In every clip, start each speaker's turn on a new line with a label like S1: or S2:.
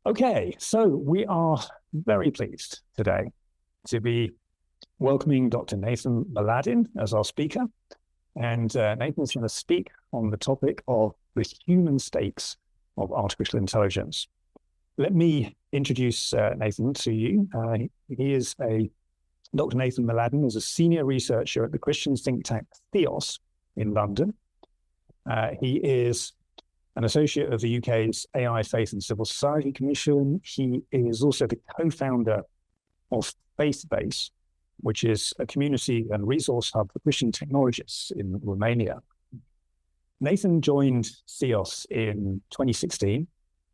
S1: Okay, so we are very pleased today to be welcoming Dr. Nathan Mladin as our speaker. And Nathan's going to speak on the topic of the human stakes of artificial intelligence. Let me introduce Nathan to you. Dr. Nathan Mladin is a senior researcher at the Christian think tank Theos in London. He is an associate of the UK's AI Faith and Civil Society Commission. He is also the co-founder of FaithBase, which is a community and resource hub for Christian technologists in Romania. Nathan joined Theos in 2016,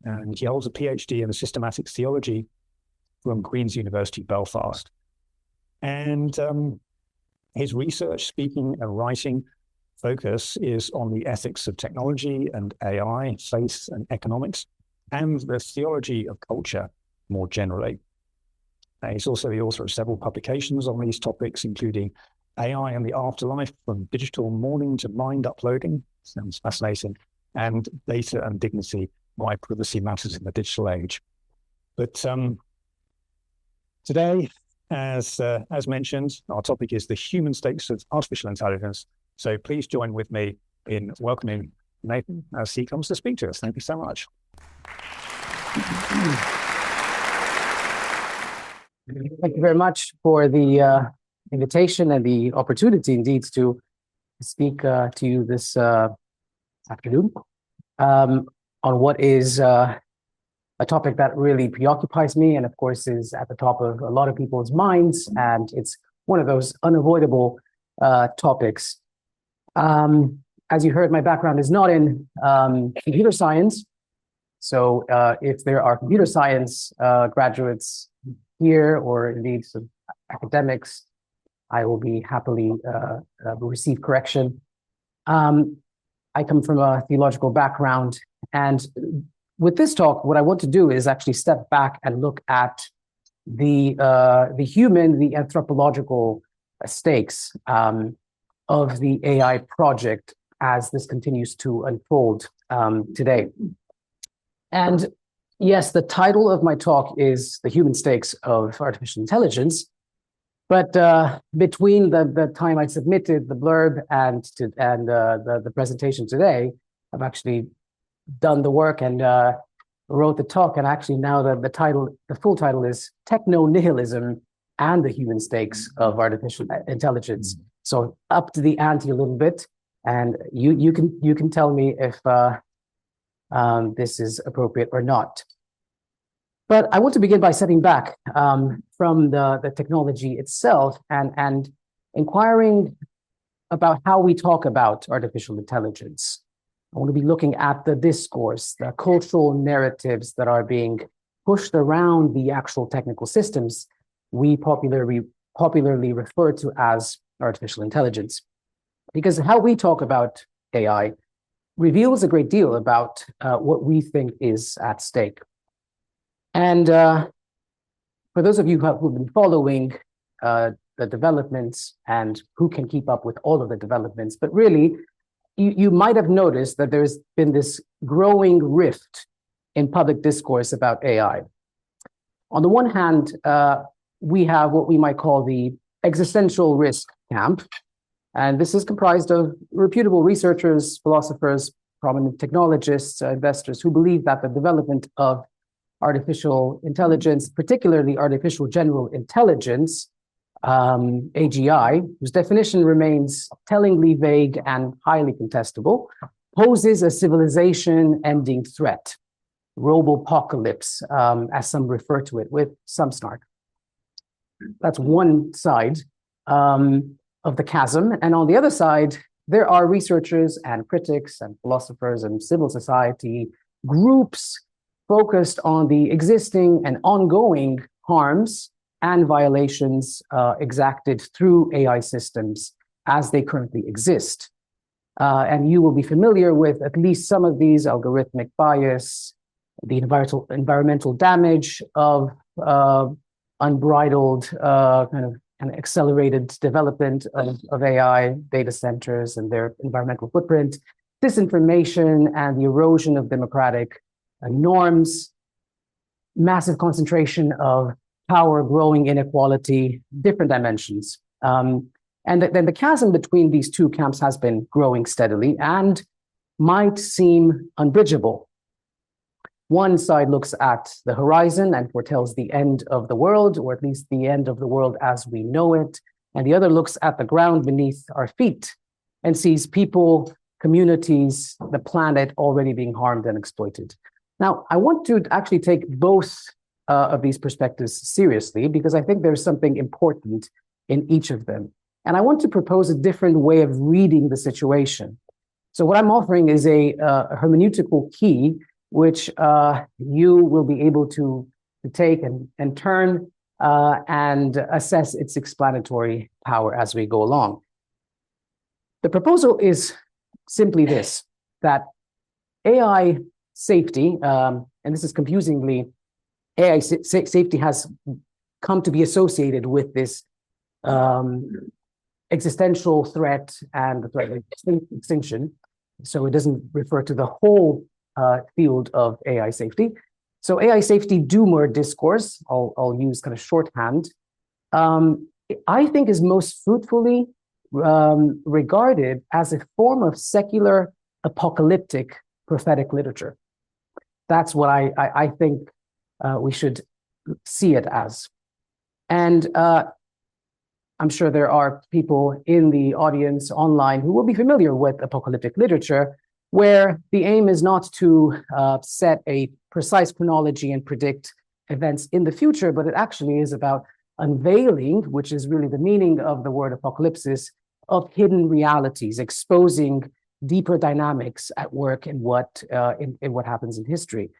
S1: and he holds a PhD in systematic theology from Queen's University, Belfast. And his research, speaking, and writing focus is on the ethics of technology and AI, faith and economics, and the theology of culture more generally. He's also the author of several publications on these topics, including AI and the Afterlife, from digital mourning to mind uploading, sounds fascinating, and Data and Dignity, Why Privacy Matters in the Digital Age. But today, as mentioned, our topic is the human stakes of artificial intelligence. So please join with me in welcoming Nathan as he comes to speak to us. Thank you so much.
S2: Thank you very much for the invitation and the opportunity, indeed, to speak to you this afternoon on what is a topic that really preoccupies me and, of course, is at the top of a lot of people's minds. And it's one of those unavoidable topics. As you heard, my background is not in computer science. So if there are computer science graduates here, or indeed some academics, I will be happily receive correction. I come from a theological background, and with this talk, what I want to do is actually step back and look at the human, the anthropological stakes of the AI project as this continues to unfold today. And yes, the title of my talk is The Human Stakes of Artificial Intelligence, but between the time I submitted the blurb and the presentation today, I've actually done the work and wrote the talk, and actually now the full title is Techno-Nihilism and the Human Stakes of Artificial Intelligence. So up to the ante a little bit, and you can tell me if this is appropriate or not. But I want to begin by stepping back from the technology itself and inquiring about how we talk about artificial intelligence. I want to be looking at the discourse, the cultural narratives that are being pushed around the actual technical systems we popularly refer to as artificial intelligence. Because how we talk about AI reveals a great deal about what we think is at stake. And for those of you who've been following the developments and who can keep up with all of the developments, but really, you might have noticed that there's been this growing rift in public discourse about AI. On the one hand, we have what we might call the existential risk camp. And this is comprised of reputable researchers, philosophers, prominent technologists, investors who believe that the development of artificial intelligence, particularly artificial general intelligence, AGI, whose definition remains tellingly vague and highly contestable, poses a civilization-ending threat, robopocalypse, as some refer to it with some snark. That's one side of the chasm. And on the other side, there are researchers and critics and philosophers and civil society groups focused on the existing and ongoing harms and violations exacted through AI systems as they currently exist. And you will be familiar with at least some of these: algorithmic bias, the environmental damage of unbridled kind of an accelerated development of AI data centers and their environmental footprint, disinformation and the erosion of democratic norms, massive concentration of power, growing inequality, different dimensions. And then the chasm between these two camps has been growing steadily and might seem unbridgeable. One side looks at the horizon and foretells the end of the world, or at least the end of the world as we know it. And the other looks at the ground beneath our feet and sees people, communities, the planet already being harmed and exploited. Now, I want to actually take both of these perspectives seriously, because I think there's something important in each of them. And I want to propose a different way of reading the situation. So what I'm offering is a hermeneutical key, which you will be able to take and turn and assess its explanatory power as we go along. The proposal is simply this, that AI safety, and this is confusingly, AI safety has come to be associated with this existential threat and the threat of extinction. So it doesn't refer to the whole field of AI safety. So AI safety doomer discourse, I'll use kind of shorthand, I think is most fruitfully regarded as a form of secular apocalyptic prophetic literature. That's what I think we should see it as. And I'm sure there are people in the audience online who will be familiar with apocalyptic literature, where the aim is not to set a precise chronology and predict events in the future, but it actually is about unveiling, which is really the meaning of the word apocalypsis, of hidden realities, exposing deeper dynamics at work in what happens in history.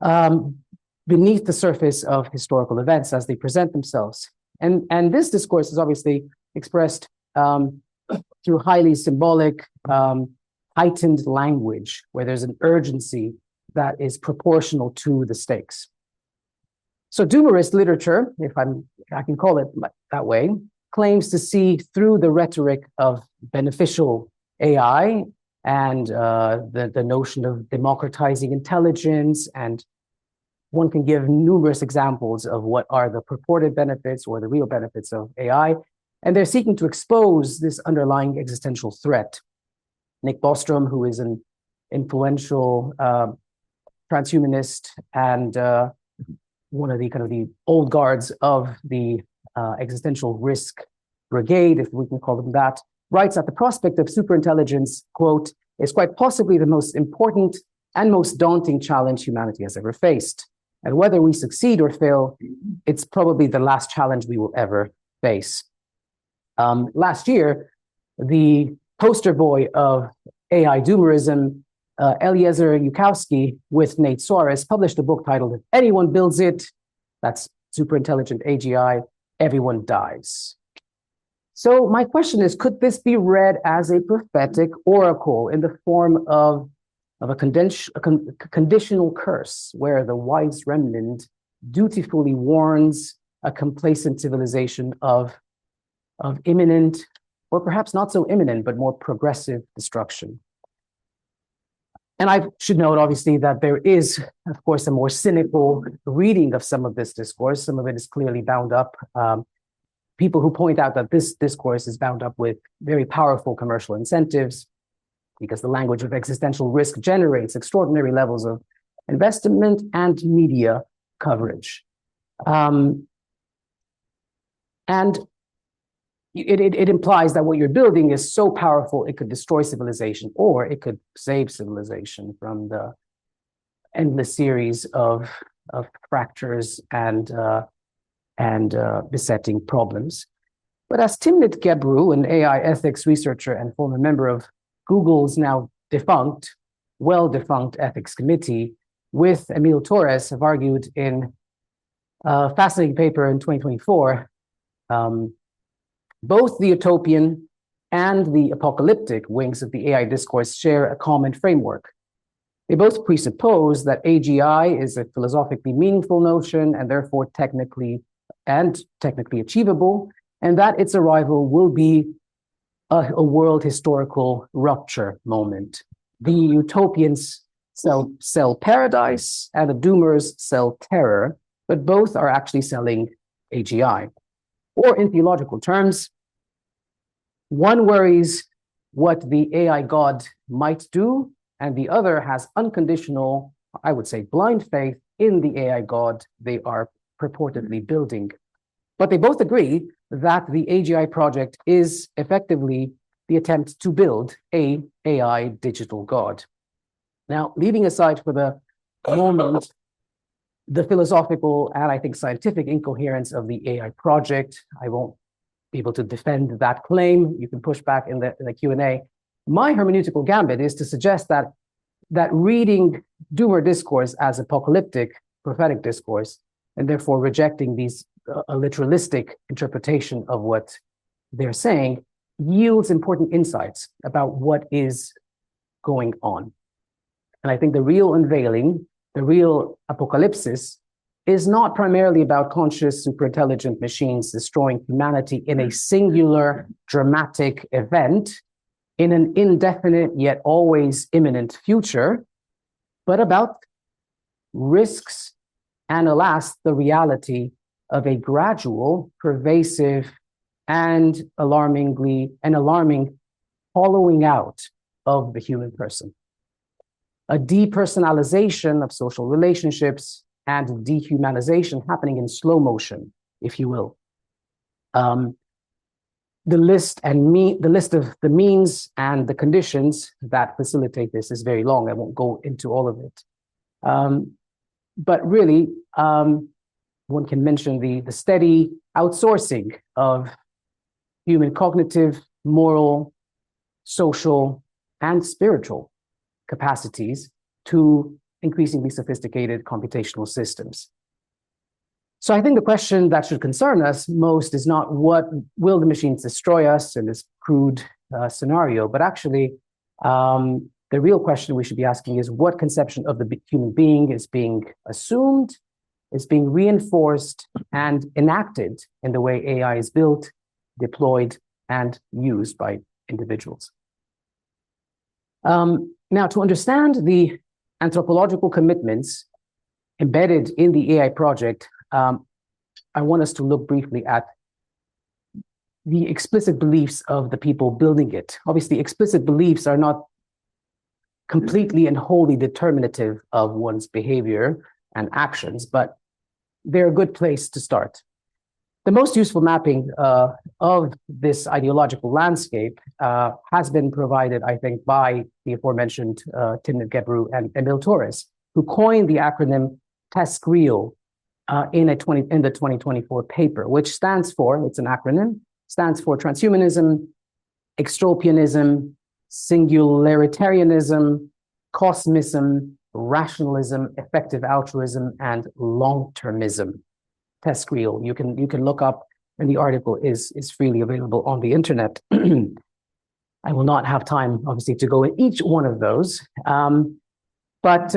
S2: Beneath the surface of historical events as they present themselves. And this discourse is obviously expressed through highly symbolic, heightened language, where there's an urgency that is proportional to the stakes. So doomerist literature, if I can call it that way, claims to see through the rhetoric of beneficial AI and the notion of democratizing intelligence, and one can give numerous examples of what are the purported benefits or the real benefits of AI, and they're seeking to expose this underlying existential threat. Nick Bostrom, who is an influential transhumanist and one of the kind of the old guards of the existential risk brigade, if we can call them that, writes that the prospect of superintelligence, quote, is quite possibly the most important and most daunting challenge humanity has ever faced. And whether we succeed or fail, it's probably the last challenge we will ever face. Last year, the poster boy of AI doomerism, Eliezer Yudkowsky, with Nate Suarez, published a book titled, "If Anyone Builds It," that's superintelligent AGI, everyone dies. So my question is, could this be read as a prophetic oracle in the form of a conditional curse, where the wise remnant dutifully warns a complacent civilization of imminent, or perhaps not so imminent, but more progressive destruction? And I should note, obviously, that there is, of course, a more cynical reading of some of this discourse. Some of it is clearly bound up. People who point out that this discourse is bound up with very powerful commercial incentives, because the language of existential risk generates extraordinary levels of investment and media coverage. And it implies that what you're building is so powerful it could destroy civilization, or it could save civilization from the endless series of fractures and besetting problems. But as Timnit Gebru, an AI ethics researcher and former member of Google's now defunct, well-defunct ethics committee, with Emil Torres, have argued in a fascinating paper in 2024, both the utopian and the apocalyptic wings of the AI discourse share a common framework. They both presuppose that AGI is a philosophically meaningful notion and therefore technically achievable, and that its arrival will be a world historical rupture moment. The utopians sell paradise and the doomers sell terror, but both are actually selling AGI. Or in theological terms, one worries what the AI God might do, and the other has unconditional, I would say, blind faith in the AI God they are purportedly building. But they both agree that the AGI project is effectively the attempt to build a AI digital God. Now, leaving aside for the moment the philosophical and I think scientific incoherence of the AI project, I won't be able to defend that claim. You can push back in the Q&A. My hermeneutical gambit is to suggest that reading doomer discourse as apocalyptic prophetic discourse, and therefore rejecting these a literalistic interpretation of what they're saying, yields important insights about what is going on. And I think the real unveiling, the real apocalypsis, is not primarily about conscious, superintelligent machines destroying humanity in a singular, dramatic event in an indefinite yet always imminent future, but about risks and, alas, the reality of a gradual, pervasive, and alarming hollowing out of the human person. A depersonalization of social relationships and dehumanization happening in slow motion, if you will. The list of the means and the conditions that facilitate this is very long. I won't go into all of it. But really, one can mention the steady outsourcing of human cognitive, moral, social, and spiritual capacities to increasingly sophisticated computational systems. So I think the question that should concern us most is not what will the machines destroy us in this crude scenario, but actually the real question we should be asking is what conception of the human being is being assumed, is being reinforced and enacted in the way AI is built, deployed, and used by individuals. Now, to understand the anthropological commitments embedded in the AI project, I want us to look briefly at the explicit beliefs of the people building it. Obviously, explicit beliefs are not completely and wholly determinative of one's behavior and actions, but they're a good place to start. The most useful mapping of this ideological landscape has been provided, I think, by the aforementioned Timnit Gebru and Emil Torres, who coined the acronym TESCREAL in the 2024 paper, which stands for, it's an acronym, stands for transhumanism, extropianism, singularitarianism, cosmism, rationalism, effective altruism, and long-termism. TESCREAL. You can look up, and the article is freely available on the internet. I will not have time, obviously, to go in each one of those. But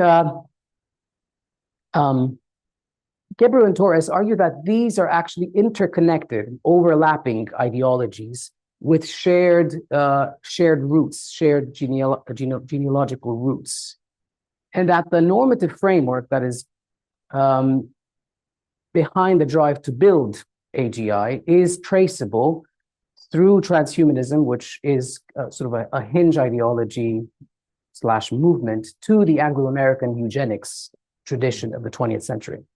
S2: Gebru and Torres argue that these are actually interconnected, overlapping ideologies with shared roots, shared genealogical roots, and that the normative framework that is behind the drive to build AGI is traceable through transhumanism, which is sort of a hinge ideology / movement, to the Anglo-American eugenics tradition of the 20th century.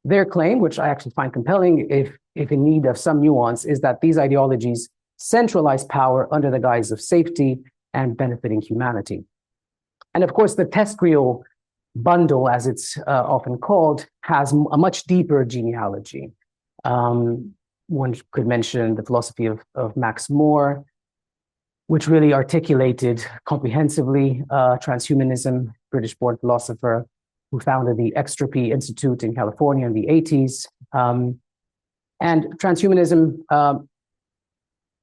S2: Their claim, which I actually find compelling, if in need of some nuance, is that these ideologies centralize power under the guise of safety and benefiting humanity. And of course, the TESCREAL bundle, as it's often called, has a much deeper genealogy. One could mention the philosophy of Max Moore, which really articulated comprehensively transhumanism, British-born philosopher who founded the Extropy Institute in California in the 80s. And transhumanism,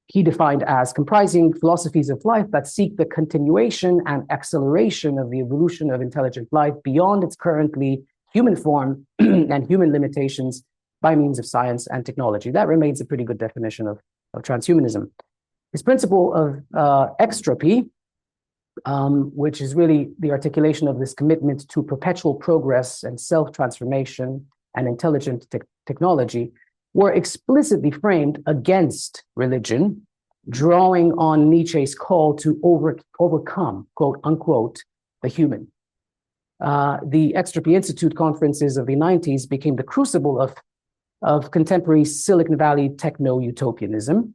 S2: he defined as comprising philosophies of life that seek the continuation and acceleration of the evolution of intelligent life beyond its currently human form and human limitations by means of science and technology. That remains a pretty good definition of transhumanism. His principle of extropy which is really the articulation of this commitment to perpetual progress and self-transformation and intelligent technology, were explicitly framed against religion, drawing on Nietzsche's call to overcome, quote unquote, the human. The Extropy Institute conferences of the 90s became the crucible of contemporary Silicon Valley techno-utopianism,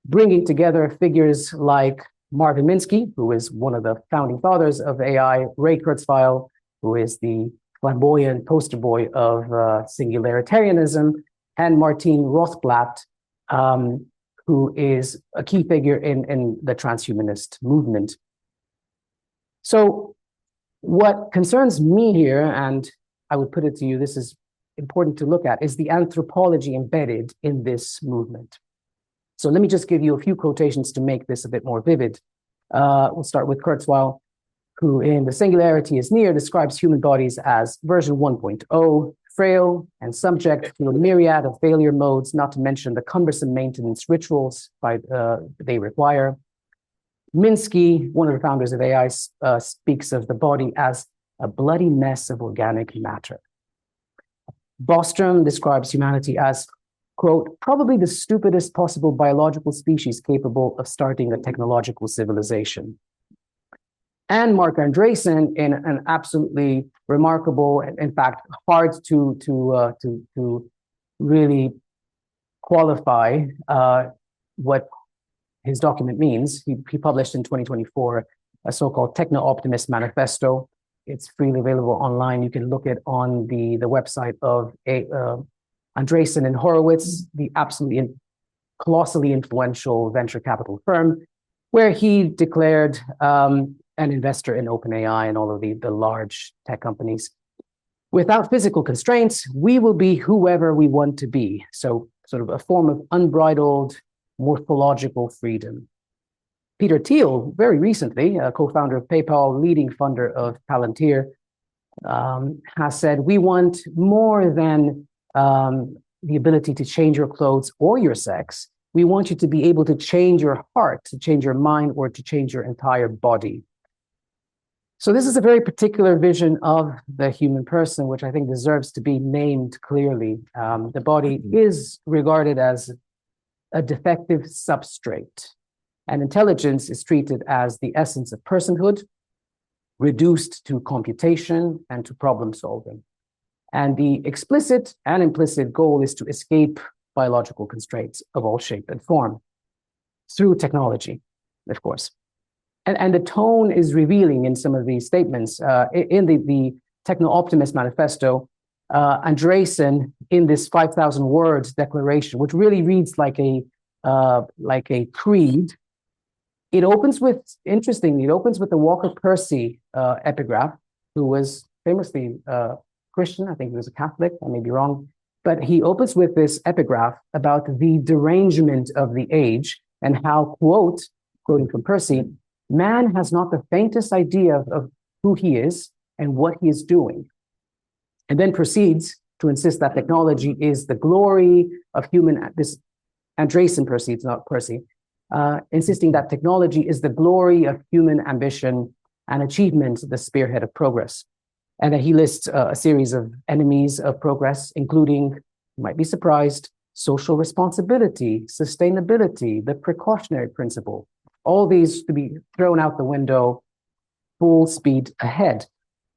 S2: bringing together figures like Marvin Minsky, who is one of the founding fathers of AI, Ray Kurzweil, who is the flamboyant poster boy of singularitarianism, and Martin Rothblatt, who is a key figure in the transhumanist movement. So what concerns me here, and I would put it to you, this is important to look at, is the anthropology embedded in this movement. So let me just give you a few quotations to make this a bit more vivid. We'll start with Kurzweil, who in The Singularity is Near describes human bodies as version 1.0, frail and subject to a myriad of failure modes, not to mention the cumbersome maintenance rituals they require. Minsky, one of the founders of AI, speaks of the body as a bloody mess of organic matter. Bostrom describes humanity as, quote, probably the stupidest possible biological species capable of starting a technological civilization. And Mark Andreessen, in an absolutely remarkable, and in fact, hard to really qualify what his document means, he published in 2024 a so-called Techno-Optimist Manifesto. It's freely available online. You can look it on the website of Andreessen and Horowitz, the absolutely colossally influential venture capital firm, where he declared an investor in OpenAI and all of the large tech companies. Without physical constraints, we will be whoever we want to be. So sort of a form of unbridled morphological freedom. Peter Thiel, very recently, a co-founder of PayPal, leading funder of Palantir, has said, we want more than the ability to change your clothes or your sex. We want you to be able to change your heart, to change your mind, or to change your entire body. So this is a very particular vision of the human person, which I think deserves to be named clearly. The body is regarded as a defective substrate, and intelligence is treated as the essence of personhood, reduced to computation and to problem solving. And the explicit and implicit goal is to escape biological constraints of all shape and form through technology, of course. And the tone is revealing in some of these statements. In the Techno-Optimist Manifesto, Andreessen, in this 5,000 words declaration, which really reads like a creed, it opens with, interestingly, it opens with the Walker Percy epigraph, who was famously Christian. I think he was a Catholic, I may be wrong, but he opens with this epigraph about the derangement of the age and how, quote, quoting from Percy, man has not the faintest idea of who he is and what he is doing. And then proceeds to insist that technology is the glory of human, this Andreessen proceeds, not Percy, insisting that technology is the glory of human ambition and achievement, the spearhead of progress. And then he lists a series of enemies of progress, including, you might be surprised, social responsibility, sustainability, the precautionary principle, all these to be thrown out the window, full speed ahead.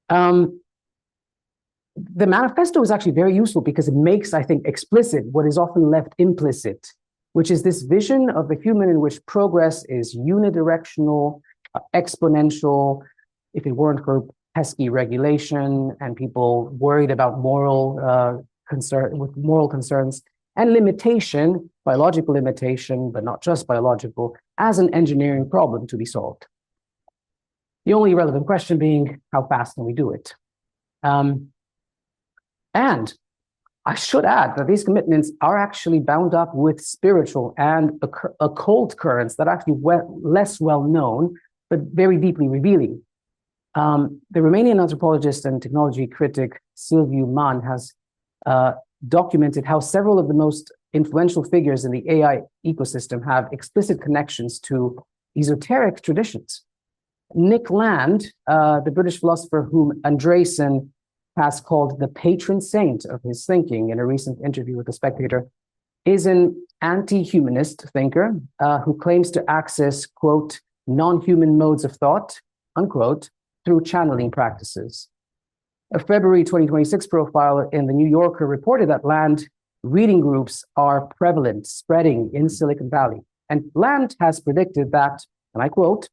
S2: The manifesto is actually very useful because it makes, I think, explicit what is often left implicit, which is this vision of the human in which progress is unidirectional, exponential. If it weren't for pesky regulation and people worried about moral concerns and limitation, biological limitation, but not just biological, as an engineering problem to be solved. The only relevant question being, how fast can we do it? And I should add that these commitments are actually bound up with spiritual and occult currents that are actually less well known, but very deeply revealing. The Romanian anthropologist and technology critic Silviu Man has documented how several of the most influential figures in the AI ecosystem have explicit connections to esoteric traditions. Nick Land, the British philosopher whom Andreessen has called the patron saint of his thinking in a recent interview with The Spectator, is an anti-humanist thinker who claims to access, quote, non-human modes of thought, unquote, through channeling practices. A February 2026 profile in The New Yorker reported that Land reading groups are prevalent, spreading in Silicon Valley. And Land has predicted that, and I quote,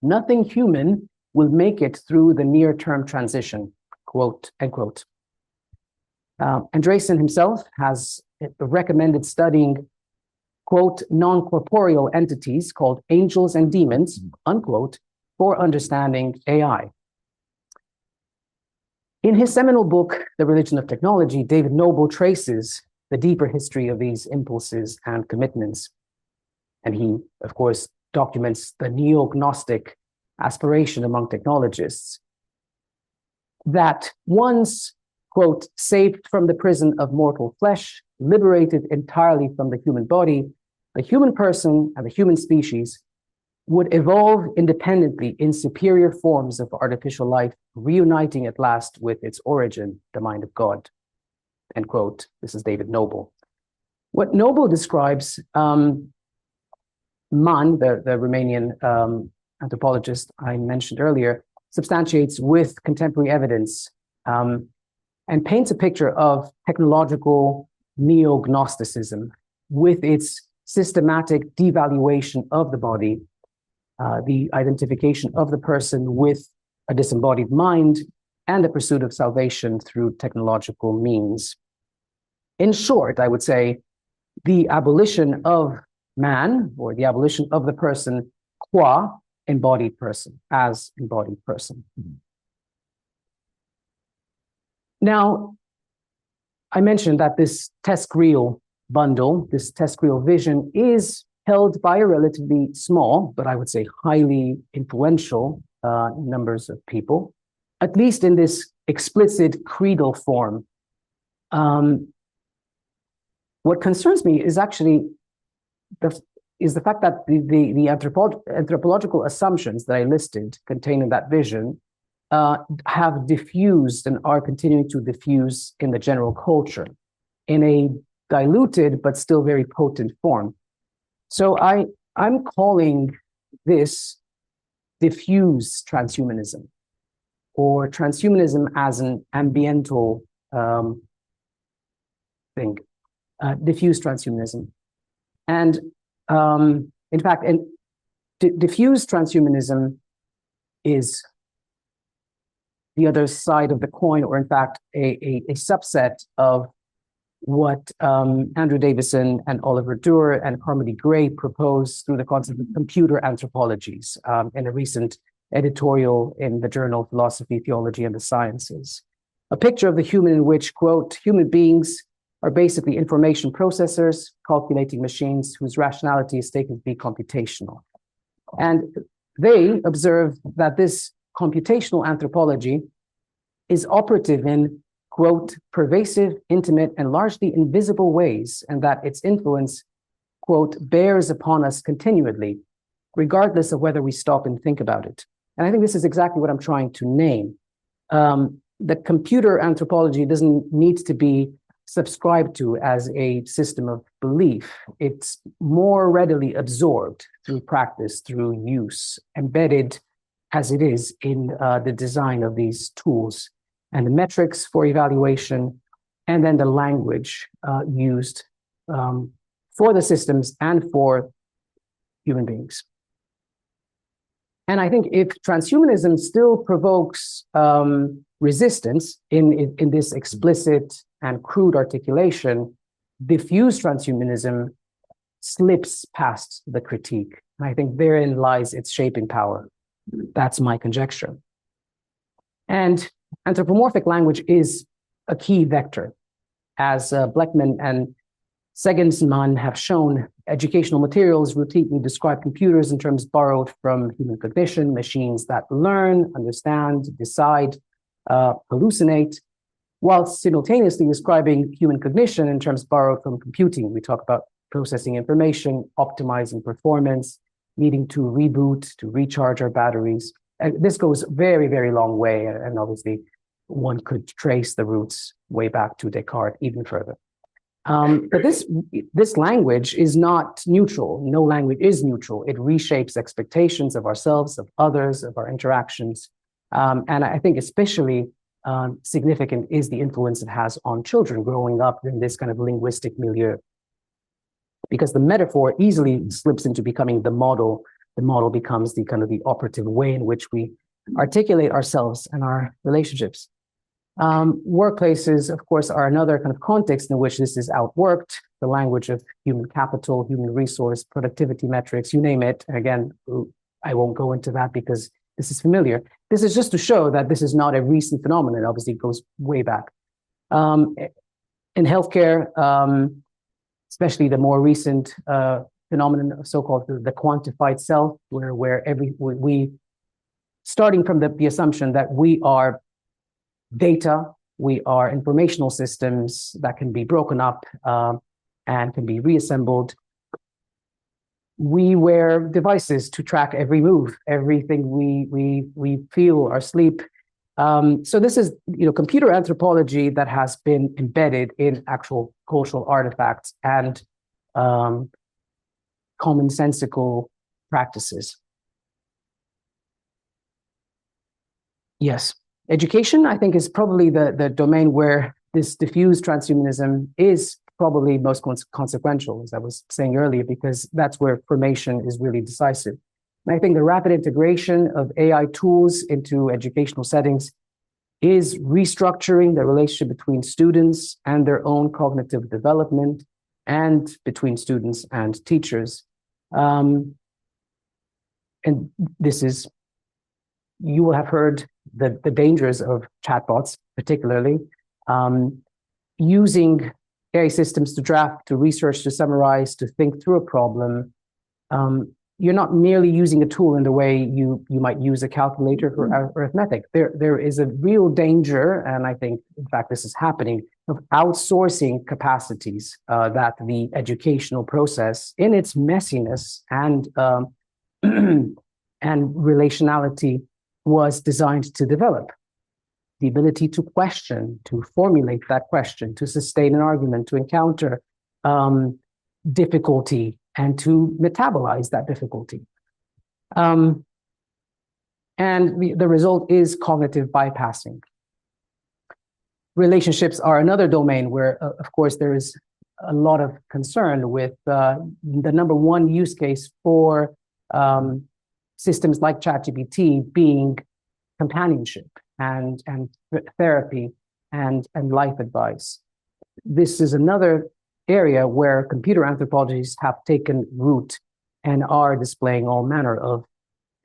S2: nothing human will make it through the near-term transition, quote, end quote. Andreessen himself has recommended studying, quote, non-corporeal entities called angels and demons, unquote, for understanding AI. In his seminal book, The Religion of Technology, David Noble traces the deeper history of these impulses and commitments. And he, of course, documents the neo-Gnostic aspiration among technologists that once, quote, saved from the prison of mortal flesh, liberated entirely from the human body, the human person and the human species would evolve independently in superior forms of artificial life, reuniting at last with its origin, the mind of God, end quote. This is David Noble. What Noble describes, Mann, the Romanian anthropologist I mentioned earlier, substantiates with contemporary evidence and paints a picture of technological neo-Gnosticism with its systematic devaluation of the body, the identification of the person with a disembodied mind, and the pursuit of salvation through technological means. In short, I would say the abolition of man, or the abolition of the person qua embodied person, as embodied person. Now, I mentioned that this TESC-REAL bundle, this TESC-REAL vision, is held by a relatively small, but I would say highly influential numbers of people, at least in this explicit creedal form. What concerns me is actually the fact that the anthropological assumptions that I listed contained in that vision have diffused and are continuing to diffuse in the general culture in a diluted but still very potent form. So I'm calling this diffuse transhumanism, or transhumanism as an ambiental thing, diffuse transhumanism. And in fact, diffuse transhumanism is the other side of the coin, or in fact, a subset of what Andrew Davison and Oliver Durr and Carmody Gray proposed through the concept of computer anthropologies in a recent editorial in the journal Philosophy, Theology, and the Sciences. A picture of the human in which, quote, human beings are basically information processors, calculating machines whose rationality is taken to be computational. And they observe that this computational anthropology is operative in, quote, pervasive, intimate, and largely invisible ways, and that its influence, quote, bears upon us continually, regardless of whether we stop and think about it. And I think this is exactly what I'm trying to name. The computer anthropology doesn't need to be subscribed to as a system of belief. It's more readily absorbed through practice, through use, embedded as it is in the design of these tools and the metrics for evaluation, and then the language used for the systems and for human beings. And I think if transhumanism still provokes resistance in this explicit and crude articulation, diffuse transhumanism slips past the critique. And I think therein lies its shaping power. That's my conjecture. And anthropomorphic language is a key vector. As Bleckman and Segensman have shown, educational materials routinely describe computers in terms borrowed from human cognition, machines that learn, understand, decide, hallucinate, while simultaneously describing human cognition in terms borrowed from computing. We talk about processing information, optimizing performance, needing to reboot, to recharge our batteries. And this goes very, very long way. And obviously, one could trace the roots way back to Descartes even further. But this language is not neutral. No language is neutral. It reshapes expectations of ourselves, of others, of our interactions. And I think especially significant is the influence it has on children growing up in this kind of linguistic milieu. Because the metaphor easily slips into becoming the model. The model becomes the kind of the operative way in which we articulate ourselves and our relationships. Workplaces, of course, are another kind of context in which this is outworked. The language of human capital, human resource, productivity metrics, you name it. Again, I won't go into that because this is familiar. This is just to show that this is not a recent phenomenon. It obviously goes way back. In healthcare, especially the more recent phenomenon of so-called the quantified self, where we starting from the assumption that we are data, we are informational systems that can be broken up and can be reassembled. We wear devices to track every move, everything we feel or sleep. So this is, computer anthropology that has been embedded in actual cultural artifacts and commonsensical practices. Yes. Education, I think, is probably the domain where this diffuse transhumanism is probably most consequential, as I was saying earlier, because that's where formation is really decisive. And I think the rapid integration of AI tools into educational settings is restructuring the relationship between students and their own cognitive development and between students and teachers. And this is, you will have heard the dangers of chatbots, particularly using AI systems to draft, to research, to summarize, to think through a problem. You're not merely using a tool in the way you might use a calculator for arithmetic. There is a real danger, and I think, in fact, this is happening, of outsourcing capacities that the educational process, in its messiness and relationality, was designed to develop. The ability to question, to formulate that question, to sustain an argument, to encounter difficulty, and to metabolize that difficulty. And the result is cognitive bypassing. Relationships are another domain where, of course, there is a lot of concern with the number one use case for systems like ChatGPT being companionship and therapy and life advice. This is another area where computer anthropologies have taken root and are displaying all manner of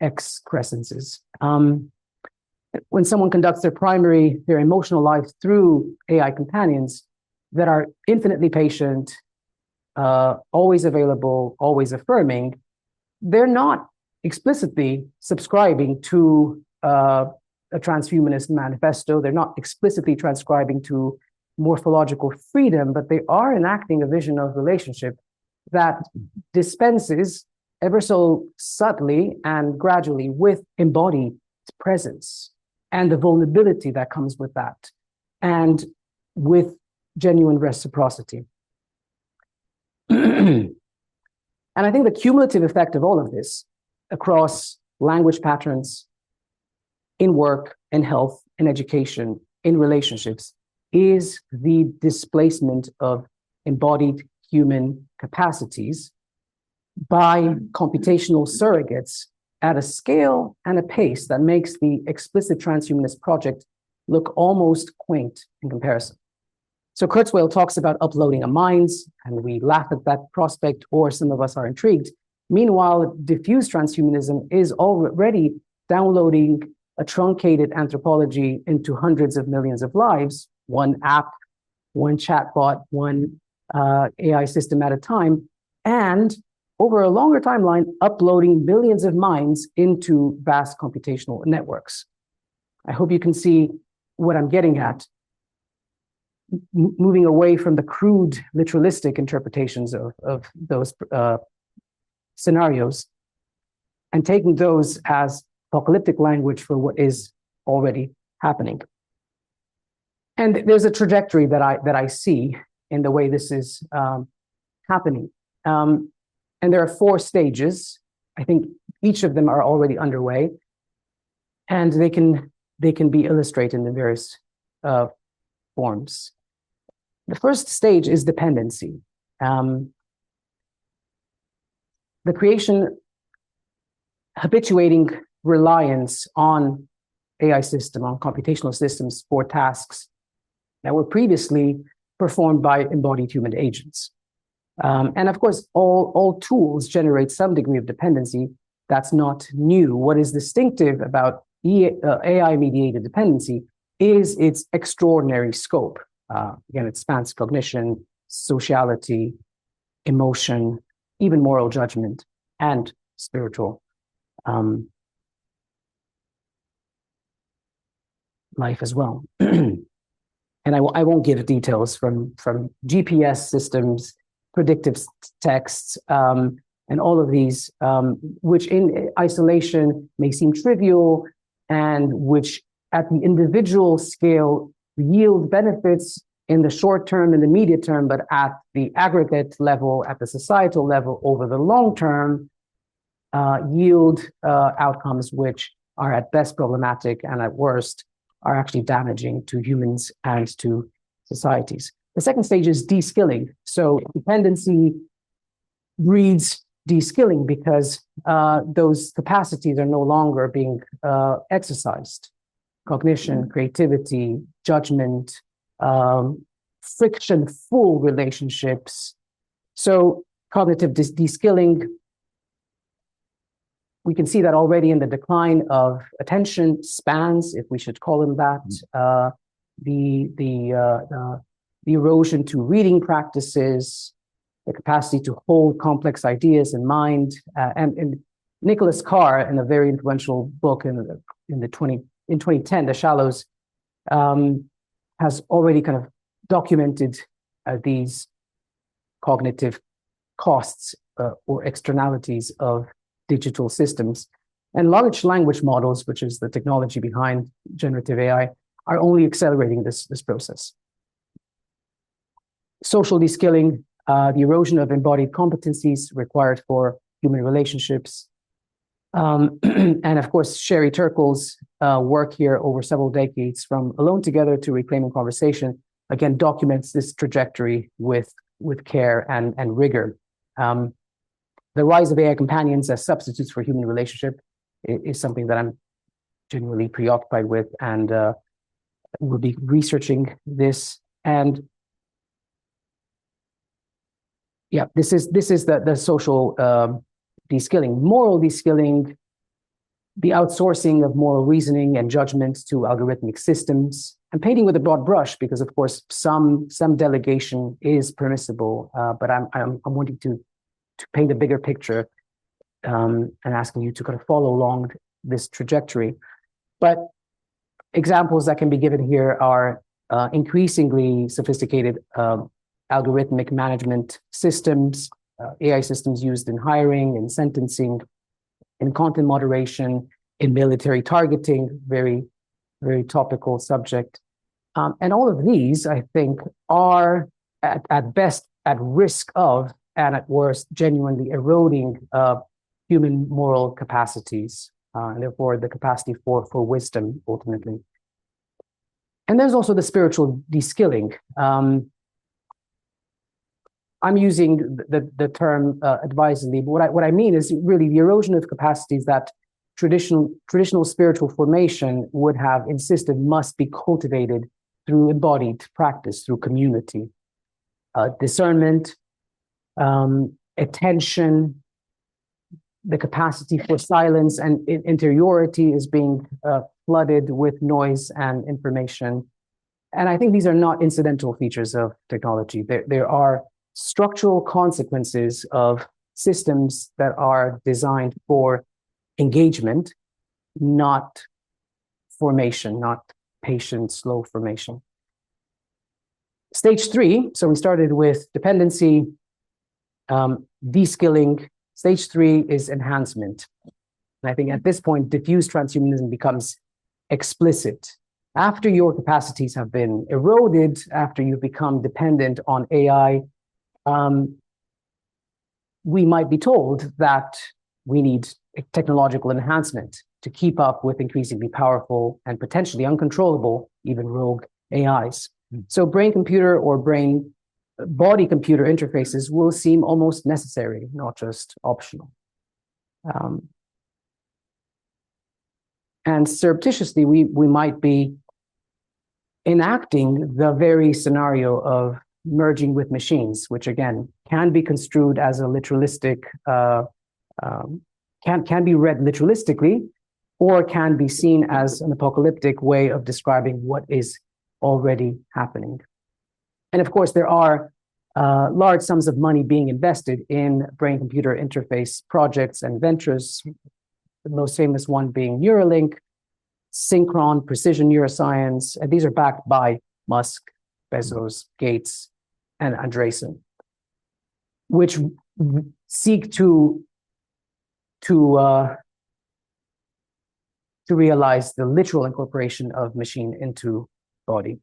S2: excrescences. When someone conducts their emotional life through AI companions that are infinitely patient, always available, always affirming, they're not explicitly subscribing to a transhumanist manifesto. They're not explicitly transcribing to morphological freedom, but they are enacting a vision of relationship that dispenses ever so subtly and gradually with embodied presence and the vulnerability that comes with that, and with genuine reciprocity. And I think the cumulative effect of all of this across language patterns, in work, in health, in education, in relationships, is the displacement of embodied human capacities by computational surrogates at a scale and a pace that makes the explicit transhumanist project look almost quaint in comparison. So Kurzweil talks about uploading our minds, and we laugh at that prospect, or some of us are intrigued. Meanwhile, diffuse transhumanism is already downloading a truncated anthropology into hundreds of millions of lives, one app, one chatbot, one AI system at a time, and over a longer timeline, uploading billions of minds into vast computational networks. I hope you can see what I'm getting at. Moving away from the crude literalistic interpretations of those scenarios and taking those as apocalyptic language for what is already happening. And there's a trajectory that I see in the way this is happening. And there are 4 stages. I think each of them are already underway, and they can be illustrated in various forms. The first stage is dependency. The creation, habituating reliance on AI system, on computational systems for tasks that were previously performed by embodied human agents. And of course, all tools generate some degree of dependency. That's not new. What is distinctive about AI-mediated dependency is its extraordinary scope. Again, it spans cognition, sociality, emotion, even moral judgment, and spiritual life as well. And I won't give details from GPS systems, predictive texts, and all of these, which in isolation may seem trivial, and which at the individual scale yield benefits in the short term and the immediate term, but at the aggregate level, at the societal level, over the long term, yield outcomes which are at best problematic and at worst are actually damaging to humans and to societies. The second stage is de-skilling. So dependency breeds de-skilling because those capacities are no longer being exercised. Cognition, creativity, judgment, friction-full relationships. So cognitive de-skilling, we can see that already in the decline of attention spans, if we should call them that, the erosion to reading practices, the capacity to hold complex ideas in mind, and Nicholas Carr, in a very influential book in 2010, The Shallows, has already kind of documented these cognitive costs or externalities of digital systems. And large language models, which is the technology behind generative AI, are only accelerating this process. Social de-skilling, the erosion of embodied competencies required for human relationships. And of course, Sherry Turkle's work here over several decades, from Alone Together to Reclaiming Conversation, again, documents this trajectory with care and rigor. The rise of AI companions as substitutes for human relationship is something that I'm genuinely preoccupied with, and we'll be researching this. And yeah, this is the social de-skilling. Moral de-skilling, the outsourcing of moral reasoning and judgment to algorithmic systems. I'm painting with a broad brush because, of course, some delegation is permissible, but I'm wanting to paint a bigger picture and asking you to kind of follow along this trajectory. But examples that can be given here are increasingly sophisticated algorithmic management systems, AI systems used in hiring, in sentencing, in content moderation, in military targeting, very, very topical subject. And all of these, I think, are at best at risk of, and at worst, genuinely eroding human moral capacities, and therefore the capacity for wisdom, ultimately. And there's also the spiritual de-skilling. I'm using the term advisedly, but what I mean is really the erosion of capacities that traditional spiritual formation would have insisted must be cultivated through embodied practice, through community. Discernment, attention, the capacity for silence and interiority is being flooded with noise and information. And I think these are not incidental features of technology. There are structural consequences of systems that are designed for engagement, not formation, not patient, slow formation. Stage 3, so we started with dependency, de-skilling. Stage 3 is enhancement. And I think at this point, diffuse transhumanism becomes explicit. After your capacities have been eroded, after you've become dependent on AI, we might be told that we need technological enhancement to keep up with increasingly powerful and potentially uncontrollable, even rogue AIs. So brain-computer or brain-body-computer interfaces will seem almost necessary, not just optional. And surreptitiously, we might be enacting the very scenario of merging with machines, which again can be construed as a literalistic, can be read literalistically, or can be seen as an apocalyptic way of describing what is already happening. And of course, there are large sums of money being invested in brain-computer interface projects and ventures, the most famous one being Neuralink, Synchron, Precision Neuroscience, and these are backed by Musk, Bezos, Gates, and Andreessen, which seek to realize the literal incorporation of machine into body.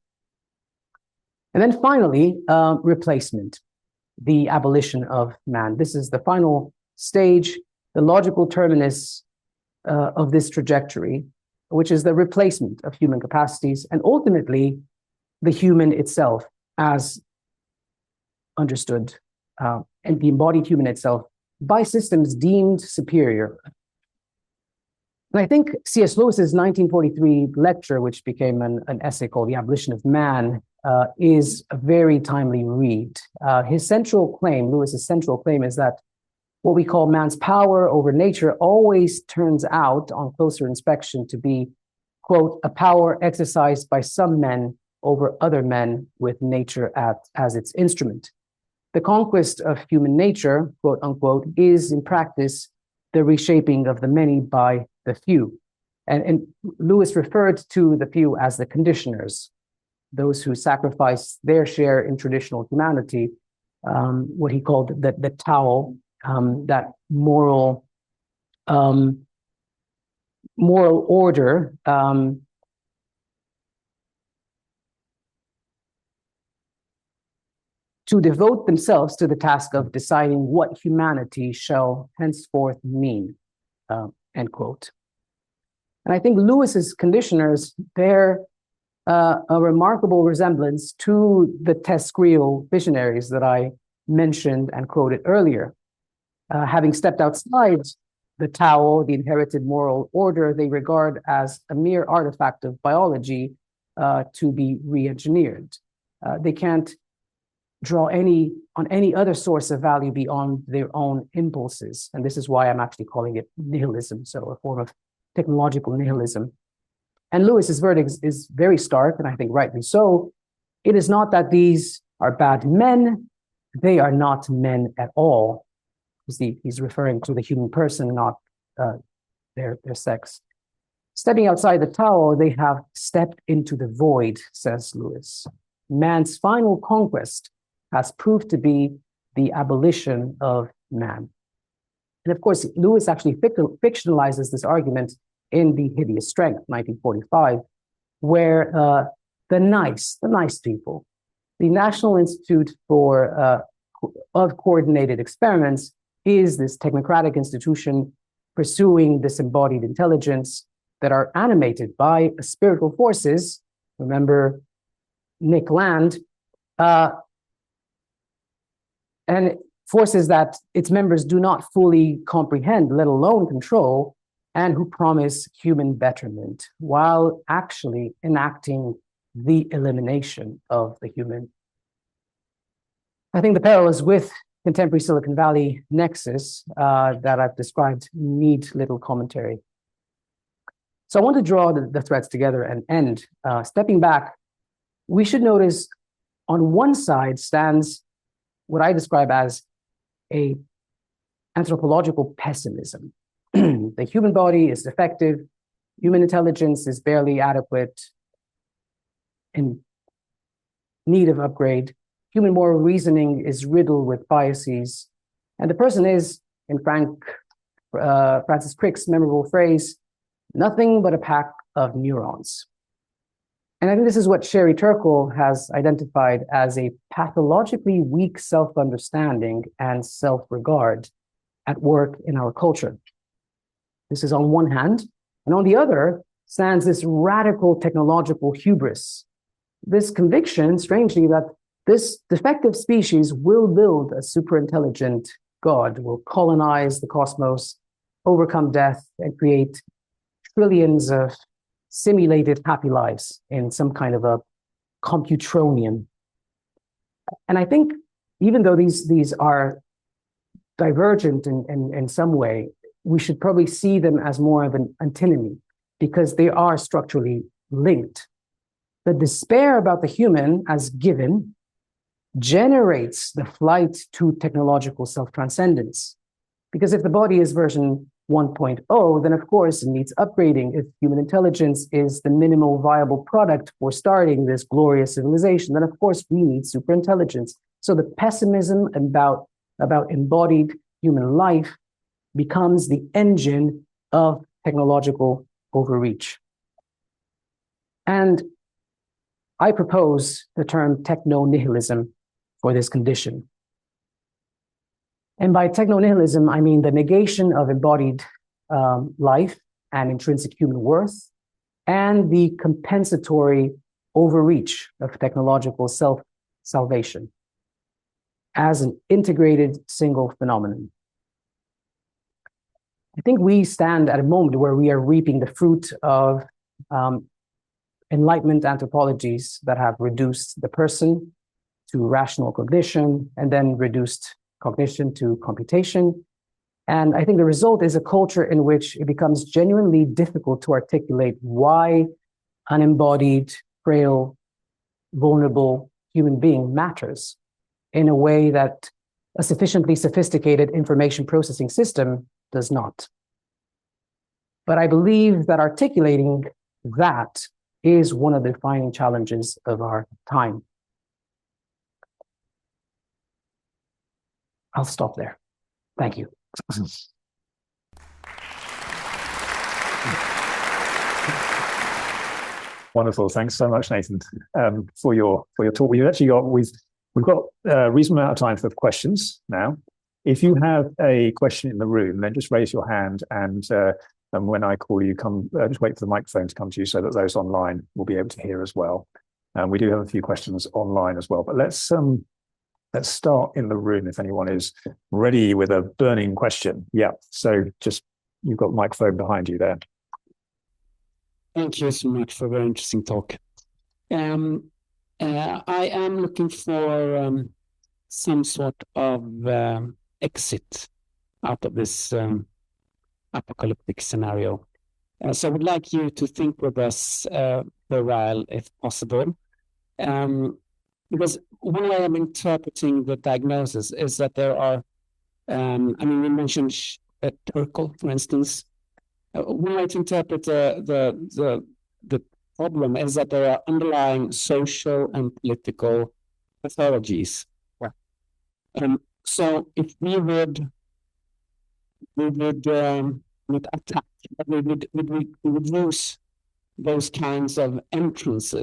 S2: And then finally, replacement, the abolition of man. This is the final stage, the logical terminus of this trajectory, which is the replacement of human capacities and ultimately the human itself as understood, and the embodied human itself by systems deemed superior. And I think C.S. Lewis's 1943 lecture, which became an essay called The Abolition of Man, is a very timely read. Lewis's central claim is that what we call man's power over nature always turns out, on closer inspection, to be, quote, a power exercised by some men over other men with nature as its instrument. The conquest of human nature, quote unquote, is in practice the reshaping of the many by the few. And Lewis referred to the few as the conditioners, those who sacrifice their share in traditional humanity, what he called the Tao, that moral order, to devote themselves to the task of deciding what humanity shall henceforth mean, end quote. And I think Lewis's conditioners bear a remarkable resemblance to the Tescrial visionaries that I mentioned and quoted earlier. Having stepped outside the Tao, the inherited moral order, they regard as a mere artifact of biology to be re-engineered. They can't draw on any other source of value beyond their own impulses. And this is why I'm actually calling it nihilism, so a form of technological nihilism. And Lewis's verdict is very stark, and I think rightly so. It is not that these are bad men, they are not men at all. He's referring to the human person, not their sex. Stepping outside the Tao, they have stepped into the void, says Lewis. Man's final conquest has proved to be the abolition of man. And of course, Lewis actually fictionalizes this argument in The Hideous Strength, 1945, where the nice people, the National Institute of Coordinated Experiments, is this technocratic institution pursuing disembodied intelligence that are animated by spiritual forces. Remember Nick Land, and forces that its members do not fully comprehend, let alone control, and who promise human betterment while actually enacting the elimination of the human. I think the parallels with contemporary Silicon Valley nexus that I've described need little commentary. So I want to draw the threads together and end. Stepping back, we should notice on one side stands what I describe as a anthropological pessimism. The human body is defective, human intelligence is barely adequate, in need of upgrade. Human moral reasoning is riddled with biases, and the person is, in frank Francis Crick's memorable phrase, nothing but a pack of neurons. And I think this is what Sherry Turkle has identified as a pathologically weak self-understanding and self-regard at work in our culture. This is on one hand, and on the other stands this radical technological hubris, this conviction, strangely, that this defective species will build a superintelligent God, will colonize the cosmos, overcome death, and create trillions of simulated happy lives in some kind of a computronian. And I think even though these are divergent in some way, we should probably see them as more of an antinomy because they are structurally linked. The despair about the human as given generates the flight to technological self-transcendence. Because if the body is version 1.0, then of course it needs upgrading. If human intelligence is the minimal viable product for starting this glorious civilization, then of course we need superintelligence. So the pessimism about embodied human life becomes the engine of technological overreach. And I propose the term techno-nihilism for this condition. And by techno-nihilism, I mean the negation of embodied life and intrinsic human worth, and the compensatory overreach of technological self-salvation as an integrated single phenomenon. I think we stand at a moment where we are reaping the fruit of Enlightenment anthropologies that have reduced the person to rational cognition and then reduced cognition to computation. And I think the result is a culture in which it becomes genuinely difficult to articulate why an embodied, frail, vulnerable human being matters in a way that a sufficiently sophisticated information processing system does not. But I believe that articulating that is one of the defining challenges of our time. I'll stop there. Thank you.
S1: Wonderful. Thanks so much, Nathan, for your talk. We've got a reasonable amount of time for questions now. If you have a question in the room, then just raise your hand, and when I call you, just wait for the microphone to come to you so that those online will be able to hear as well. We do have a few questions online as well, but let's start in the room if anyone is ready with a burning question. Yeah, so just you've got the microphone behind you there.
S3: Thank you so much for a very interesting talk. I am looking for some sort of exit out of this apocalyptic scenario. So I would like you to think with us for a while, if possible. Because one way I'm interpreting the diagnosis is that there are, we mentioned Turkle, for instance. One way to interpret the problem is that there are underlying social and political pathologies. So if we would not attack, but we would use those kinds of entrance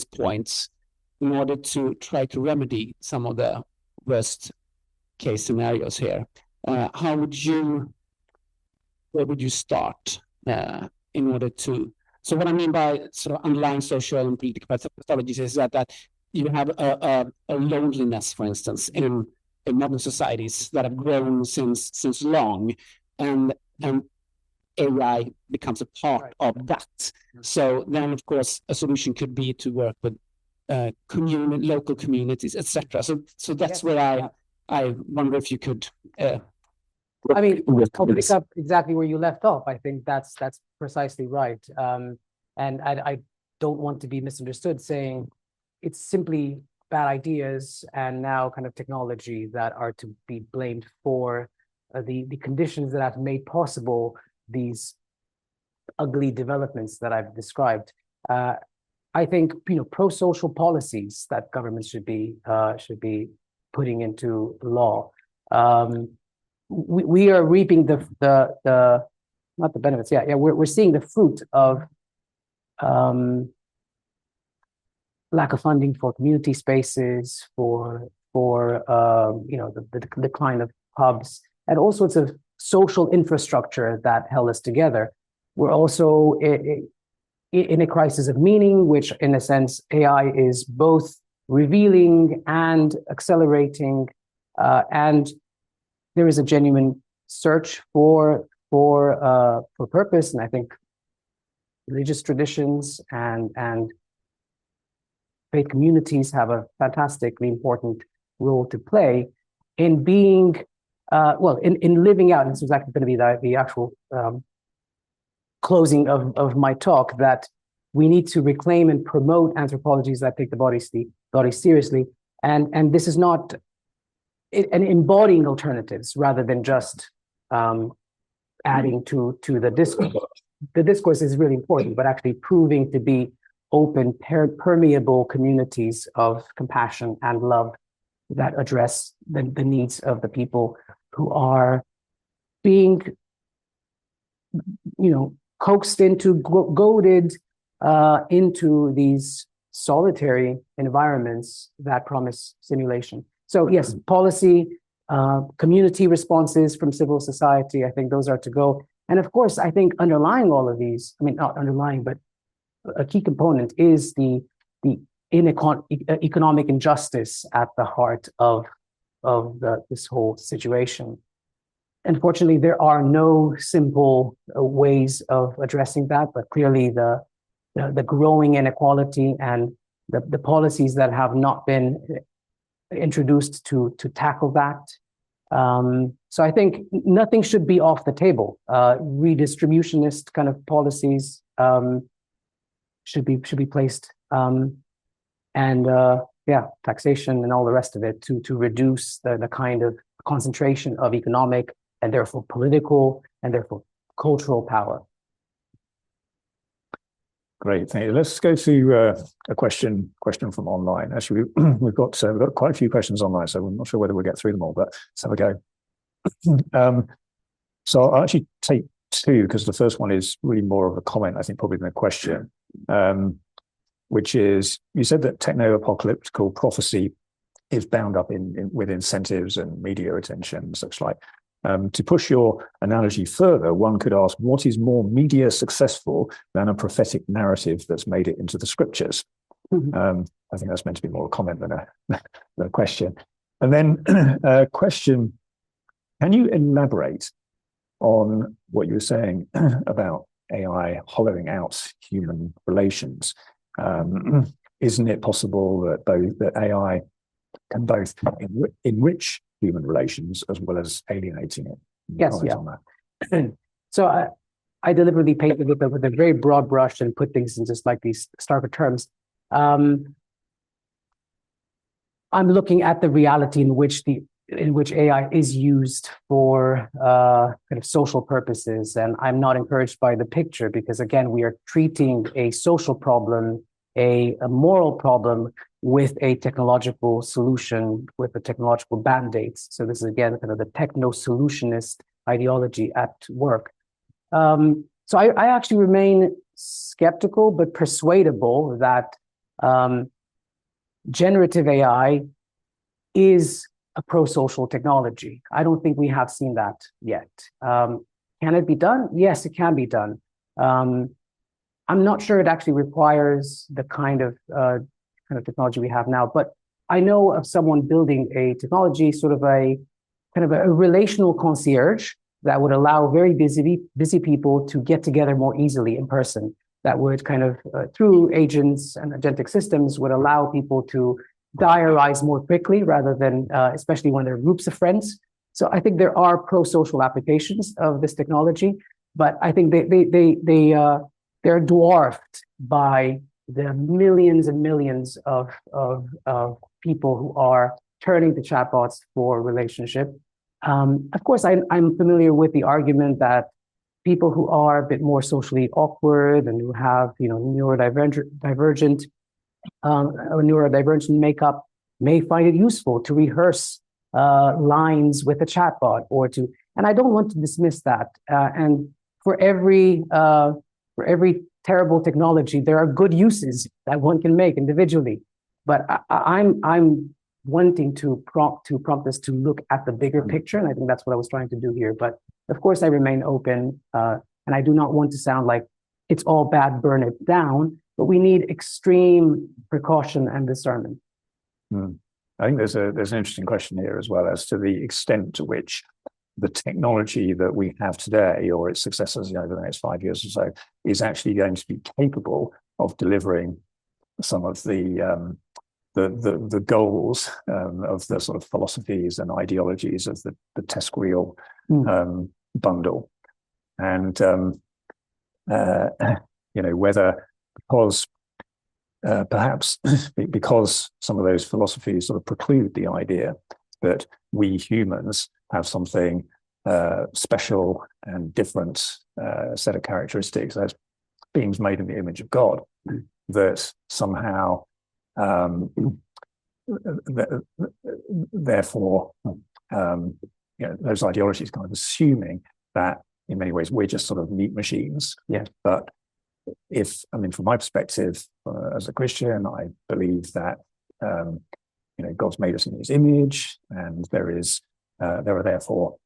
S3: points in order to try to remedy some of the worst case scenarios here. Where would you start in order to? So what I mean by sort of underlying social and political pathologies is that you have a loneliness, for instance, in modern societies that have grown since long, and AI becomes a part of that. So then, of course, a solution could be to work with local communities, etc. So that's where I wonder if you could.
S2: I'll pick up exactly where you left off. I think that's precisely right. And I don't want to be misunderstood saying it's simply bad ideas and now kind of technology that are to be blamed for the conditions that have made possible these ugly developments that I've described. I think pro-social policies that governments should be putting into law. we are reaping the not the benefits. Yeah, we're seeing the fruit of lack of funding for community spaces, for the decline of hubs, and all sorts of social infrastructure that held us together. We're also in a crisis of meaning, which in a sense AI is both revealing and accelerating, and there is a genuine search for purpose. And I think religious traditions and faith communities have a fantastically important role to play in being, in living out. And this is actually going to be the actual closing of my talk, that we need to reclaim and promote anthropologies that take the body seriously. And this is not an embodying alternatives rather than just adding to the discourse. The discourse is really important, but actually proving to be open, permeable communities of compassion and love that address the needs of the people who are being, coaxed into, goaded into these solitary environments that promise simulation. So yes, policy, community responses from civil society, I think those are to go. And of course, I think underlying all of these, not underlying, but a key component is the economic injustice at the heart of this whole situation. Unfortunately, there are no simple ways of addressing that, but clearly the growing inequality and the policies that have not been introduced to tackle that. So I think nothing should be off the table. Redistributionist kind of policies should be placed, taxation and all the rest of it to reduce the kind of concentration of economic and therefore political and therefore cultural power.
S1: Great, thank you. Let's go to a question from online. Actually, we've got quite a few questions online, so I'm not sure whether we'll get through them all, but let's have a go. So I'll actually take two, because the first one is really more of a comment, I think, probably than a question, which is, you said that techno-apocalyptical prophecy is bound up with incentives and media attention and such like. To push your analogy further, one could ask, what is more media successful than a prophetic narrative that's made it into the scriptures? Mm-hmm. I think that's meant to be more a comment than a question. And then a question, can you elaborate on what you were saying about AI hollowing out human relations? Isn't it possible that AI can both enrich human relations as well as alienating it?
S2: Yes, yeah. On that. So I deliberately painted with a very broad brush and put things in just like these starker terms. I'm looking at the reality in which AI is used for kind of social purposes, and I'm not encouraged by the picture because, again, we are treating a social problem, a moral problem, with a technological solution, with a technological band-aids. So this is, again, kind of the techno-solutionist ideology at work. So I actually remain skeptical but persuadable that generative AI is a pro-social technology. I don't think we have seen that yet. Can it be done? Yes, it can be done. I'm not sure it actually requires the kind of technology we have now, but I know of someone building a technology, sort of a kind of a relational concierge that would allow very busy people to get together more easily in person. That would kind of, through agents and agentic systems, would allow people to diarize more quickly rather than, especially when they're groups of friends. So I think there are pro-social applications of this technology, but I think they're dwarfed by the millions and millions of people who are turning to chatbots for relationship. Of course, I'm familiar with the argument that people who are a bit more socially awkward and who have, neurodivergent makeup may find it useful to rehearse lines with a chatbot or to And I don't want to dismiss that. And for every terrible technology, there are good uses that one can make individually. But I'm wanting to prompt us to look at the bigger picture, and I think that's what I was trying to do here. But of course, I remain open, and I do not want to sound like it's all bad, burn it down. But we need extreme precaution and discernment.
S1: I think there's an interesting question here as well as to the extent to which the technology that we have today, or its successors over the next 5 years or so, is actually going to be capable of delivering some of the goals of the sort of philosophies and ideologies of the TESQUIL bundle, and whether perhaps because some of those philosophies sort of preclude the idea that we humans have something special and different set of characteristics as beings made in the image of God, that somehow therefore those ideologies kind of assuming that in many ways we're just sort of meat machines.
S2: Yeah.
S1: But from my perspective, as a Christian, I believe that God's made us in His image, and there are therefore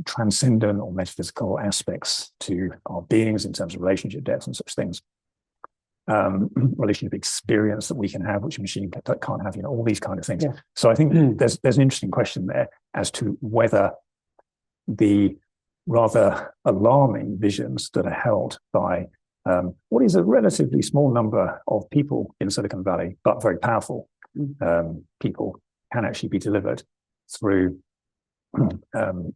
S1: transcendent or metaphysical aspects to our beings in terms of relationship depth and such things. Relationship experience that we can have, which a machine can't have. All these kind of things. Yeah. So I think there's an interesting question there as to whether the rather alarming visions that are held by what is a relatively small number of people in Silicon Valley, but very powerful people, can actually be delivered through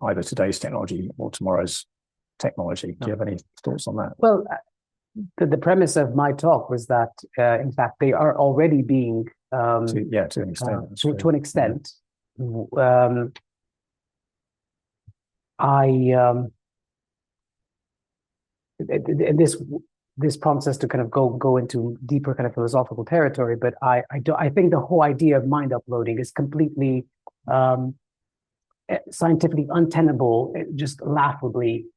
S1: either today's technology or tomorrow's technology. Do you have any thoughts on that?
S2: Well, the premise of my talk was that, in fact, they are already being
S1: to an extent.
S2: To an extent. This prompts us to kind of go into deeper kind of philosophical territory, but I think the whole idea of mind uploading is completely scientifically untenable, just laughably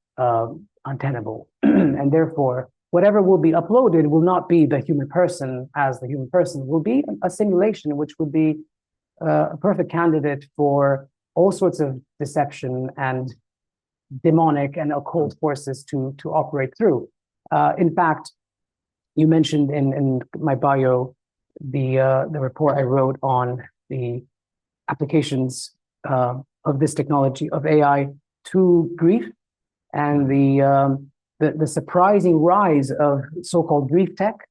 S2: untenable, and therefore whatever will be uploaded will not be the human person as the human person, will be a simulation, which would be a perfect candidate for all sorts of deception and demonic and occult forces to operate through. In fact, you mentioned in my bio the report I wrote on the applications of this technology of AI to grief, and the surprising rise of so-called grief tech,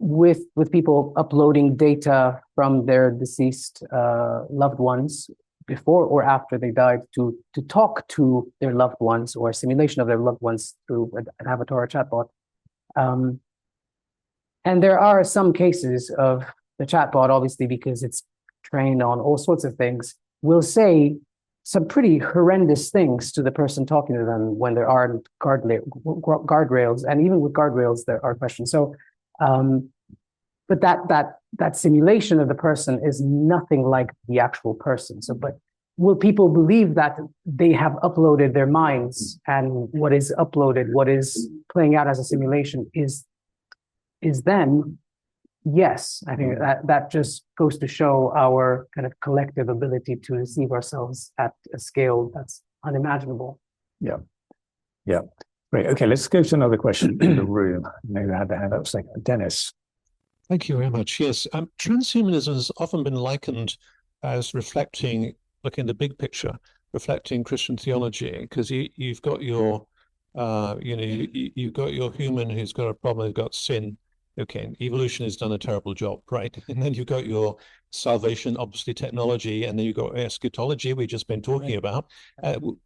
S2: with people uploading data from their deceased loved ones before or after they died to talk to their loved ones, or a simulation of their loved ones through an avatar or chatbot. And there are some cases of the chatbot, obviously, because it's trained on all sorts of things, will say some pretty horrendous things to the person talking to them when there aren't guardrails, and even with guardrails, there are questions. So, but that simulation of the person is nothing like the actual person. So, but will people believe that they have uploaded their minds, and what is uploaded, what is playing out as a simulation is then? Yes, I think that just goes to show our kind of collective ability to deceive ourselves at a scale that's unimaginable.
S1: Yeah. Great. Okay, let's go to another question in the room. Maybe I had the hand up second. Dennis.
S4: Thank you very much. Yes, transhumanism has often been likened as reflecting, looking at the big picture, reflecting Christian theology, because you've got your, you've got your human who's got a problem, who's got sin. Okay, evolution has done a terrible job, right? And then you've got your salvation, obviously technology, and then you've got eschatology we've just been talking about.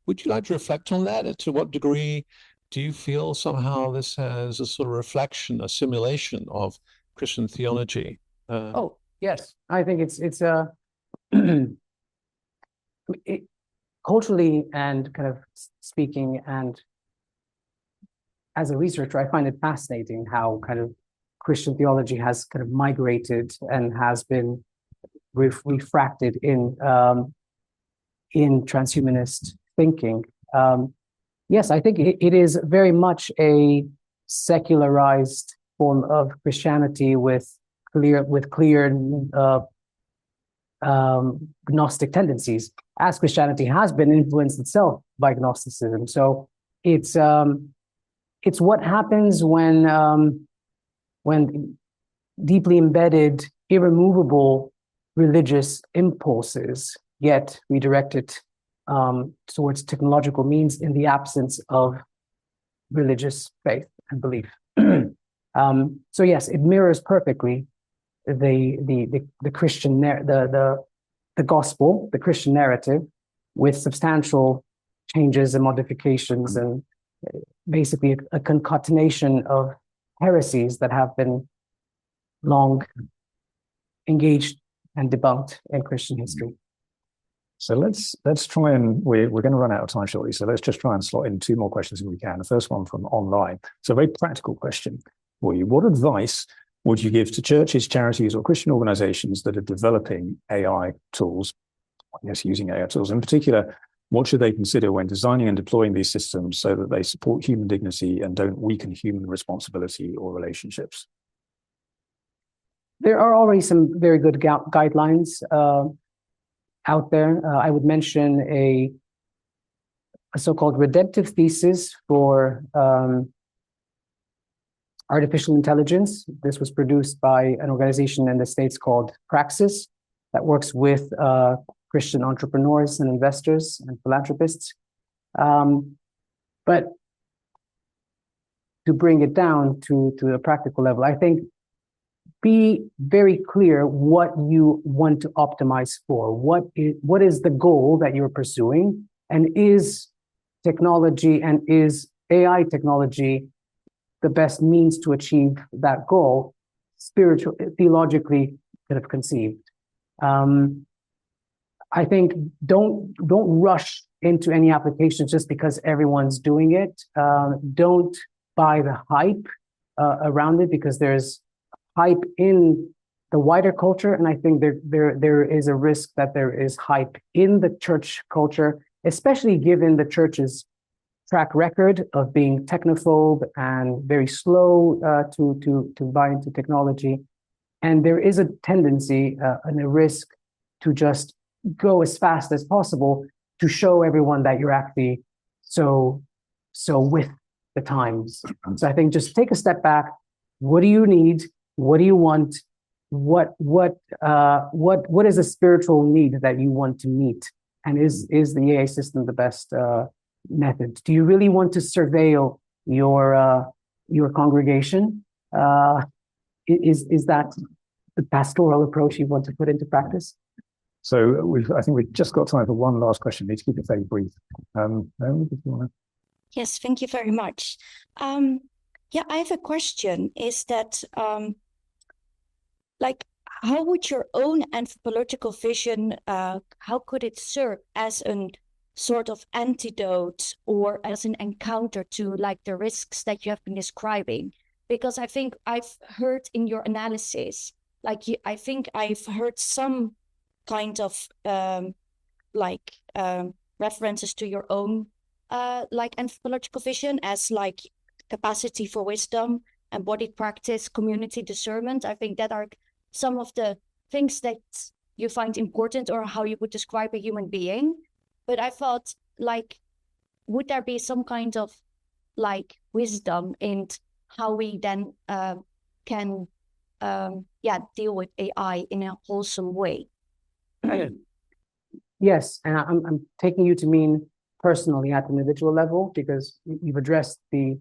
S4: Would you like to reflect on that? To what degree do you feel somehow this has a sort of reflection, a simulation of Christian theology?
S2: Oh, yes. I think it's culturally and kind of speaking, and as a researcher, I find it fascinating how kind of Christian theology has kind of migrated and has been refracted in in transhumanist thinking. Yes, I think it is very much a secularized form of Christianity with clear Gnostic tendencies, as Christianity has been influenced itself by Gnosticism. So it's what happens when deeply embedded, irremovable religious impulses get redirected towards technological means in the absence of religious faith and belief. So yes, it mirrors perfectly the Christian the gospel, the Christian narrative, with substantial changes and modifications, and basically a concatenation of heresies that have been long engaged and debunked in Christian history.
S1: So let's try and we're going to run out of time shortly. So let's just try and slot in two more questions if we can. The first one from online. So a very practical question for you. What advice would you give to churches, charities, or Christian organizations that are developing AI tools? I guess using AI tools in particular, what should they consider when designing and deploying these systems so that they support human dignity and don't weaken human responsibility or relationships?
S2: There are already some very good guidelines out there. I would mention a so-called redemptive thesis for artificial intelligence. This was produced by an organization in the States called Praxis that works with Christian entrepreneurs and investors and philanthropists. But to bring it down to a practical level, I think be very clear what you want to optimize for. What is the goal that you're pursuing? And is technology and is AI technology the best means to achieve that goal, theologically kind of conceived? I think don't rush into any application just because everyone's doing it. Don't buy the hype around it, because there's hype in the wider culture, and I think there is a risk that there is hype in the church culture, especially given the church's track record of being technophobe and very slow to buy into technology. And there is a tendency and a risk to just go as fast as possible to show everyone that you're actually so with the times. So I think just take a step back. What do you need? What do you want? What is a spiritual need that you want to meet? And is the AI system the best method? Do you really want to surveil your congregation? Is that the pastoral approach you want to put into practice?
S1: So I think we've just got time for one last question. Need to keep it very brief. Naomi, if you want to.
S5: Yes, thank you very much. Yeah, I have a question. Is that like, how would your own anthropological vision, how could it serve as a sort of antidote or as an encounter to like the risks that you have been describing? Because I think I've heard in your analysis, like I think I've heard some kind of references to your own like anthropological vision as like capacity for wisdom, embodied practice, community discernment. I think that are some of the things that you find important, or how you would describe a human being. But I thought, like, would there be some kind of like wisdom in how we then can deal with AI in a wholesome way?
S2: Yes, and I'm taking you to mean personally at the individual level, because you've addressed the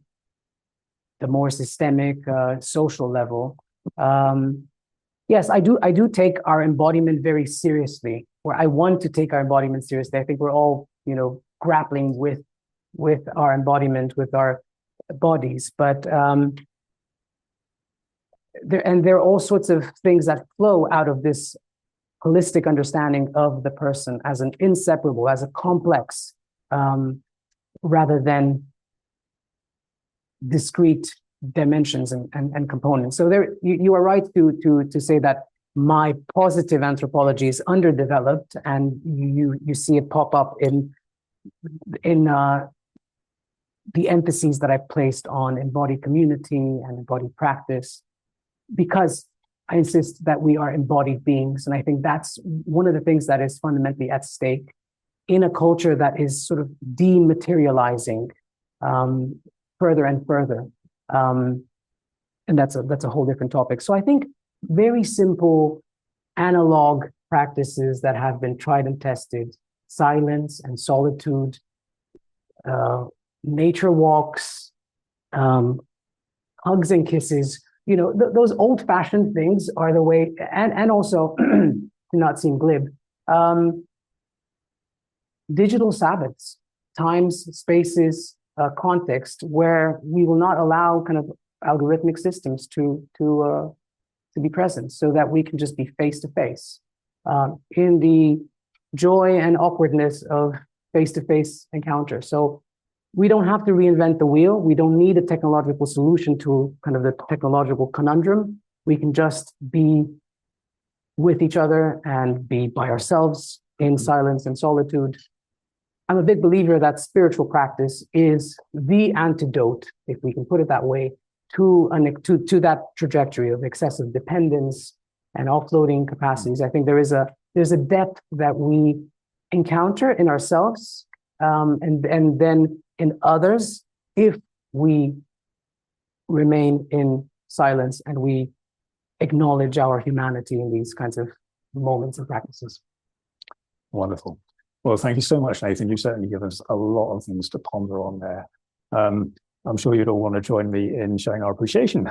S2: more systemic social level. Yes, I do take our embodiment very seriously, or I want to take our embodiment seriously. I think we're all, grappling with our embodiment, with our bodies, but there are all sorts of things that flow out of this holistic understanding of the person as an inseparable, as a complex, rather than discrete dimensions and components. So there, you are right to say that my positive anthropology is underdeveloped, and you see it pop up in the emphases that I've placed on embodied community and embodied practice, because I insist that we are embodied beings. And I think that's one of the things that is fundamentally at stake in a culture that is sort of dematerializing further and further. And that's a whole different topic. So I think very simple analog practices that have been tried and tested, silence and solitude, nature walks, hugs and kisses, those old-fashioned things are the way, and also, to not seem glib, digital Sabbaths, times, spaces, context, where we will not allow kind of algorithmic systems to be present, so that we can just be face-to-face in the joy and awkwardness of face-to-face encounter. So we don't have to reinvent the wheel. We don't need a technological solution to kind of the technological conundrum. We can just be with each other and be by ourselves in silence and solitude. I'm a big believer that spiritual practice is the antidote, if we can put it that way, to that trajectory of excessive dependence and offloading capacities. I think there's a depth that we encounter in ourselves, and then in others, if we remain in silence and we acknowledge our humanity in these kinds of moments and practices.
S1: Wonderful. Well, thank you so much, Nathan. You've certainly given us a lot of things to ponder on there. I'm sure you'd all want to join me in showing our appreciation.